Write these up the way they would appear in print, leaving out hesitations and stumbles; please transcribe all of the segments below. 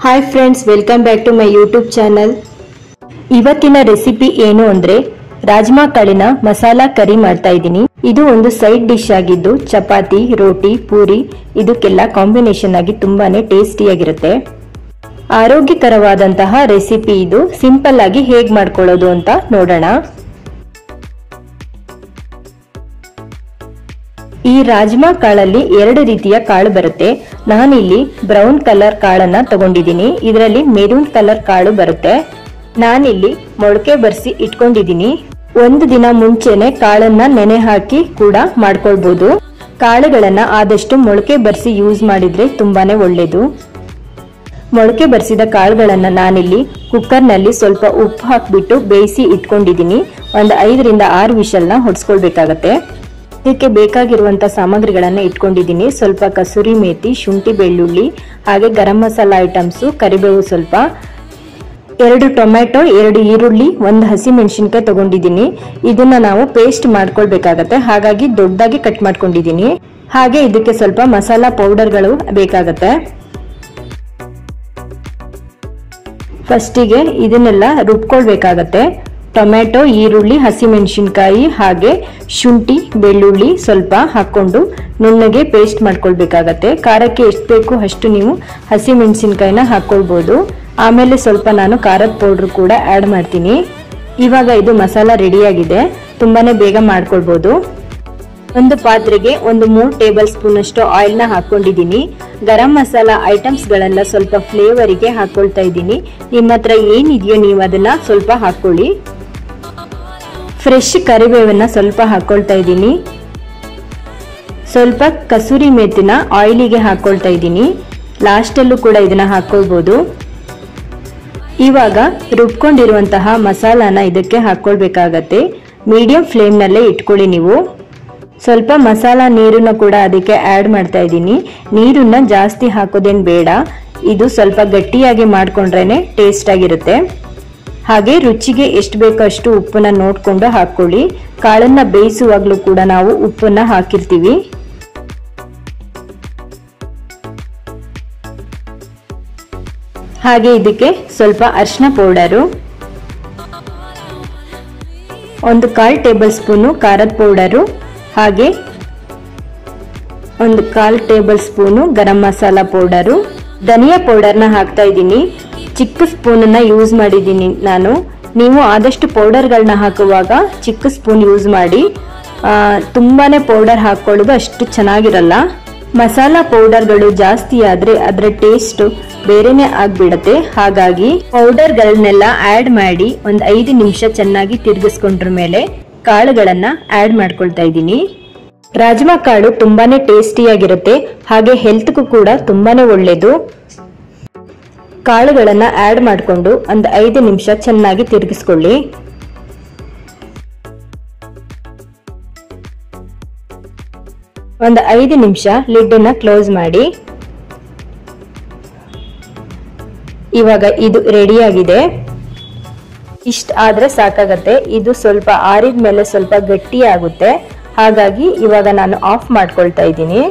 Hi friends welcome back to my YouTube channel. ಇವತ್ತಿನ recipe ಏನು ಅಂದ್ರೆ ರಾಜ್ಮಾ ಕಾಳಿನ ಮಸಾಲಾ ಕರಿ ಮಾಡ್ತಾ ಇದ್ದೀನಿ। ಇದು ಒಂದು ಸೈಡ್ ಡಿಶ್ ಆಗಿದ್ದು ಚಪಾತಿ, ರೋಟಿ, ಪೂರಿ ಇದಕ್ಕೆಲ್ಲ ಕಾಂಬಿನೇಷನ್ ಆಗಿ ತುಂಬಾನೇ ಟೇಸ್ಟಿಯಾಗಿರುತ್ತೆ। ಆರೋಗ್ಯಕರವಾದಂತಹ ರೆಸಿಪಿ ಇದು। ಸಿಂಪಲ್ ಆಗಿ ಹೇಗೆ ಮಾಡ್ಕೊಳ್ಳೋದು ಅಂತ ನೋಡೋಣ। ಈ ರಾಜ್ಮಾ ಕಾಳಲ್ಲಿ ಎರಡು ರೀತಿಯ ಕಾಳು ಬರುತ್ತೆ। ನಾನಿಲ್ಲಿ ಬ್ರೌನ್ ಕಲರ್ ಕಾಳನ್ನ ತಗೊಂಡಿದ್ದೀನಿ। ಇದರಲ್ಲಿ ಮೆರೂನ್ ಕಲರ್ ಕಾಳು ಬರುತ್ತೆ। ನಾನಿಲ್ಲಿ ಮೊಳಕೆ ಬರ್ಸಿ ಇಟ್ಕೊಂಡಿದ್ದೀನಿ। ಒಂದು ದಿನ ಮುಂಚೆನೆ ಕಾಳನ್ನ ನೆನೆ ಹಾಕಿ ಕೂಡ ಮಾಡ್ಕೊಳ್ಬಹುದು। ಕಾಳುಗಳನ್ನ ಆದಷ್ಟು ಮೊಳಕೆ ಬರ್ಸಿ ಯೂಸ್ ಮಾಡಿದ್ರೆ ತುಂಬಾನೇ ಒಳ್ಳೇದು। ಮೊಳಕೆ ಬರ್ಸಿದ ಕಾಳುಗಳನ್ನ ನಾನಿಲ್ಲಿ ಕುಕ್ಕರ್ ನಲ್ಲಿ ಸ್ವಲ್ಪ ಉಪ್ಪು ಹಾಕಿಬಿಟ್ಟು ಬೇಯಿಸಿ ಇಟ್ಕೊಂಡಿದ್ದೀನಿ। ಒಂದು 5 ರಿಂದ 6 ವಿಷಲ್ನ ಹೊಡ್ಸ್ಕೊಳ್ಬೇಕಾಗತ್ತೆ। ಇದಕ್ಕೆ ಬೇಕಾಗಿರುವಂತ ಸಾಮಗ್ರಿಗಳನ್ನ ಇಟ್ಕೊಂಡಿದ್ದೀನಿ। ಸ್ವಲ್ಪ ಕಸೂರಿ ಮೇಥಿ, ಶುಂಠಿ, ಬೆಳ್ಳುಳ್ಳಿ, ಹಾಗೆ ಗರಂ ಮಸಾಲಾ ಐಟಮ್ಸ್, ಕರಿಬೇವು ಸ್ವಲ್ಪ, 2 ಟೊಮೆಟೊ, 2 ಈರುಳ್ಳಿ, 1 ಹಸಿ ಮೆಣಸಿನಕಾಯಿ ತಗೊಂಡಿದ್ದೀನಿ। ಇದನ್ನ ನಾವು ಪೇಸ್ಟ್ ಮಾಡ್ಕೊಳ್ಬೇಕಾಗತ್ತೆ, ಹಾಗಾಗಿ ದೊಡ್ಡದಾಗಿ ಕಟ್ ಮಾಡ್ಕೊಂಡಿದ್ದೀನಿ। ಹಾಗೆ ಇದಕ್ಕೆ ಸ್ವಲ್ಪ ಮಸಾಲಾ ಪೌಡರ್ಗಳು ಬೇಕಾಗತ್ತೆ। ಫಸ್ಟಿಗೆ ಇದನ್ನೆಲ್ಲ ರುಬ್ಕೊಳ್ಬೇಕಾಗತ್ತೆ। ಟೊಮೆಟೊ, ಈರುಳ್ಳಿ, ಹಸಿ ಮೆಣಸಿನಕಾಯಿ ಹಾಗೆ ಶುಂಠಿ, ಬೆಳ್ಳುಳ್ಳಿ ಸ್ವಲ್ಪ ಹಾಕೊಂಡು ನುಣ್ಣಗೆ ಪೇಸ್ಟ್ ಮಾಡ್ಕೊಳ್ಬೇಕಾಗತ್ತೆ। ಖಾರಕ್ಕೆ ಎಷ್ಟು ಬೇಕು ಅಷ್ಟು ನೀವು ಹಸಿ ಮೆಣಸಿನಕಾಯಿನ ಹಾಕೊಳ್ಬಹುದು। ಆಮೇಲೆ ಸ್ವಲ್ಪ ನಾನು ಖಾರದ ಪೌಡರ್ ಕೂಡ ಆಡ್ ಮಾಡ್ತೀನಿ। ಇವಾಗ ಇದು ಮಸಾಲಾ ರೆಡಿಯಾಗಿದೆ, ತುಂಬಾನೇ ಬೇಗ ಮಾಡ್ಕೊಳ್ಬಹುದು। ಒಂದು ಪಾತ್ರೆಗೆ ಒಂದು 3 ಟೇಬಲ್ ಸ್ಪೂನ್ ಅಷ್ಟು ಆಯಿಲ್ ನ ಹಾಕೊಂಡಿದ್ದೀನಿ। ಗರಂ ಮಸಾಲಾ ಐಟಮ್ಸ್ ಗಳೆಲ್ಲ ಸ್ವಲ್ಪ ಫ್ಲೇವರಿಗೆ ಹಾಕೊಳ್ತಾ ಇದ್ದೀನಿ। ನಿಮ್ಮ ಹತ್ರ ಏನಿದೆಯೋ ನೀವು ಅದನ್ನ ಸ್ವಲ್ಪ ಹಾಕೊಳ್ಳಿ। ಫ್ರೆಶ್ ಕರಿಬೇವನ್ನ ಸ್ವಲ್ಪ ಹಾಕೊಳ್ತಾ ಇದ್ದೀನಿ। ಸ್ವಲ್ಪ ಕಸೂರಿ ಮೇಥಿನ ಆಯಿಲಿಗೆ ಹಾಕೊಳ್ತಾ ಇದ್ದೀನಿ। ಲಾಸ್ಟ್ ಅಲ್ಲೂ ಕೂಡ ಇದನ್ನ ಹಾಕೊಳ್ಬಹುದು। ಇವಾಗ ರುಬ್ಕೊಂಡಿರುವಂತಹ ಮಸಾಲಾನ ಇದಕ್ಕೆ ಹಾಕೊಳ್ಬೇಕಾಗತ್ತೆ। ಮೀಡಿಯಂ ಫ್ಲೇಮ್ ನಲ್ಲೇ ಇಟ್ಕೊಳ್ಳಿ ನೀವು। ಸ್ವಲ್ಪ ಮಸಾಲಾ ನೀರನ್ನ ಕೂಡ ಅದಕ್ಕೆ ಆಡ್ ಮಾಡ್ತಾ ಇದ್ದೀನಿ। ನೀರನ್ನ ಜಾಸ್ತಿ ಹಾಕೋದೇನ್ ಬೇಡ, ಇದು ಸ್ವಲ್ಪ ಗಟ್ಟಿಯಾಗಿ ಮಾಡ್ಕೊಂಡ್ರೇನೆ ಟೇಸ್ಟ್ ಆಗಿರುತ್ತೆ। ಹಾಗೆ ರುಚಿಗೆ ಎಷ್ಟು ಬೇಕೋ ಅಷ್ಟು ಉಪ್ಪನ್ನ ನೋಡ್ಕೊಂಡು ಹಾಕೊಳ್ಳಿ। ಕಾಳನ್ನ ಬೇಯಿಸುವಾಗ್ಲೂ ಕೂಡ ನಾವು ಉಪ್ಪನ್ನ ಹಾಕಿರ್ತೀವಿ। ಹಾಗೆ ಇದಕ್ಕೆ ಸ್ವಲ್ಪ ಅರಿಶಿನ ಪೌಡರು, 1/4 ಟೇಬಲ್ ಸ್ಪೂನು ಖಾರದ ಪೌಡರು, ಹಾಗೆ 1/4 ಟೇಬಲ್ ಸ್ಪೂನು ಗರಂ ಮಸಾಲಾ ಪೌಡರು, ಧನಿಯಾ ಪೌಡರ್ನ ಹಾಕ್ತಾ ಇದ್ದೀನಿ। ಚಿಕ್ಕ ಸ್ಪೂನ್ ಅನ್ನ ಯೂಸ್ ಮಾಡಿದ್ದೀನಿ ನಾನು। ನೀವು ಆದಷ್ಟು ಪೌಡರ್ಗಳನ್ನ ಹಾಕುವಾಗ ಚಿಕ್ಕ ಸ್ಪೂನ್ ಯೂಸ್ ಮಾಡಿ, ತುಂಬಾನೇ ಪೌಡರ್ ಹಾಕೊಳ್ಳೋದು ಅಷ್ಟು ಚೆನ್ನಾಗಿರಲ್ಲ। ಮಸಾಲಾ ಪೌಡರ್ಗಳು ಜಾಸ್ತಿ ಆದ್ರೆ ಅದರ ಟೇಸ್ಟ್ ಬೇರೆನೆ ಆಗ್ಬಿಡತ್ತೆ। ಹಾಗಾಗಿ ಪೌಡರ್ಗಳನ್ನೆಲ್ಲ ಆಡ್ ಮಾಡಿ ಒಂದು 5 ನಿಮಿಷ ಚೆನ್ನಾಗಿ ತಿರುಗಿಸ್ಕೊಂಡ್ರ ಮೇಲೆ ಕಾಳುಗಳನ್ನ ಆಡ್ ಮಾಡ್ಕೊಳ್ತಾ ಇದ್ದೀನಿ। ರಾಜ್ಮಾ ಕಾಳು ತುಂಬಾನೇ ಟೇಸ್ಟಿಯಾಗಿರುತ್ತೆ, ಹಾಗೆ ಹೆಲ್ತ್ಗೂ ಕೂಡ ತುಂಬಾನೇ ಒಳ್ಳೇದು। ಕಾಳುಗಳನ್ನ ಆಡ್ ಮಾಡಿಕೊಂಡು ಒಂದು 5 ನಿಮಿಷ ಚೆನ್ನಾಗಿ ತಿರುಗಿಸ್ಕೊಳ್ಳಿ। ಒಂದು 5 ನಿಮಿಷ ಲಿಡ್ ಅನ್ನ ಕ್ಲೋಸ್ ಮಾಡಿ। ಇವಾಗ ಇದು ರೆಡಿ ಆಗಿದೆ। ಇಷ್ಟ ಆದ್ರೆ ಸಾಕಾಗತ್ತೆ। ಇದು ಸ್ವಲ್ಪ ಆರಿದ ಮೇಲೆ ಸ್ವಲ್ಪ ಗಟ್ಟಿ ಆಗುತ್ತೆ, ಹಾಗಾಗಿ ಇವಾಗ ನಾನು ಆಫ್ ಮಾಡ್ಕೊಳ್ತಾ ಇದ್ದೀನಿ।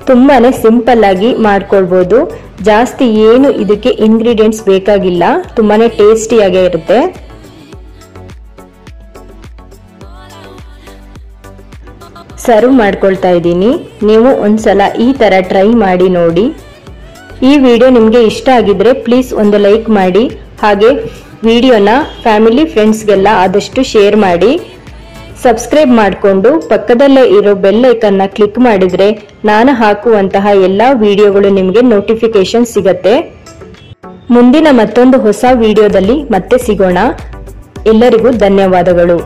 ತುಂಬಾನೇ ಸಿಂಪಲ್ ಆಗಿ ಮಾಡ್ಕೊಳ್ಬಹುದು, ಜಾಸ್ತಿ ಏನು ಇದಕ್ಕೆ ಇಂಗ್ರೀಡಿಯೆಂಟ್ಸ್ ಬೇಕಾಗಿಲ್ಲ, ತುಂಬಾನೇ ಟೇಸ್ಟಿಯಾಗೇ ಇರುತ್ತೆ। ಸರ್ವ್ ಮಾಡ್ಕೊಳ್ತಾ ಇದ್ದೀನಿ। ನೀವು ಒಂದ್ಸಲ ಈ ತರ ಟ್ರೈ ಮಾಡಿ ನೋಡಿ। ಈ ವಿಡಿಯೋ ನಿಮ್ಗೆ ಇಷ್ಟ ಆಗಿದ್ರೆ ಪ್ಲೀಸ್ ಒಂದು ಲೈಕ್ ಮಾಡಿ, ಹಾಗೆ ವಿಡಿಯೋನ ಫ್ಯಾಮಿಲಿ ಫ್ರೆಂಡ್ಸ್ಗೆಲ್ಲ ಆದಷ್ಟು ಶೇರ್ ಮಾಡಿ। ಸಬ್ಸ್ಕ್ರೈಬ್ ಮಾಡಿಕೊಂಡು ಪಕ್ಕದಲ್ಲೇ ಇರೋ ಬೆಲ್ ಐಕನ್ನ ಕ್ಲಿಕ್ ಮಾಡಿದ್ರೆ ನಾನು ಹಾಕುವಂತಹ ಎಲ್ಲಾ ವಿಡಿಯೋಗಳು ನಿಮಗೆ ನೋಟಿಫಿಕೇಶನ್ ಸಿಗತ್ತೆ। ಮುಂದಿನ ಮತ್ತೊಂದು ಹೊಸ ವಿಡಿಯೋದಲ್ಲಿ ಮತ್ತೆ ಸಿಗೋಣ। ಎಲ್ಲರಿಗೂ ಧನ್ಯವಾದಗಳು।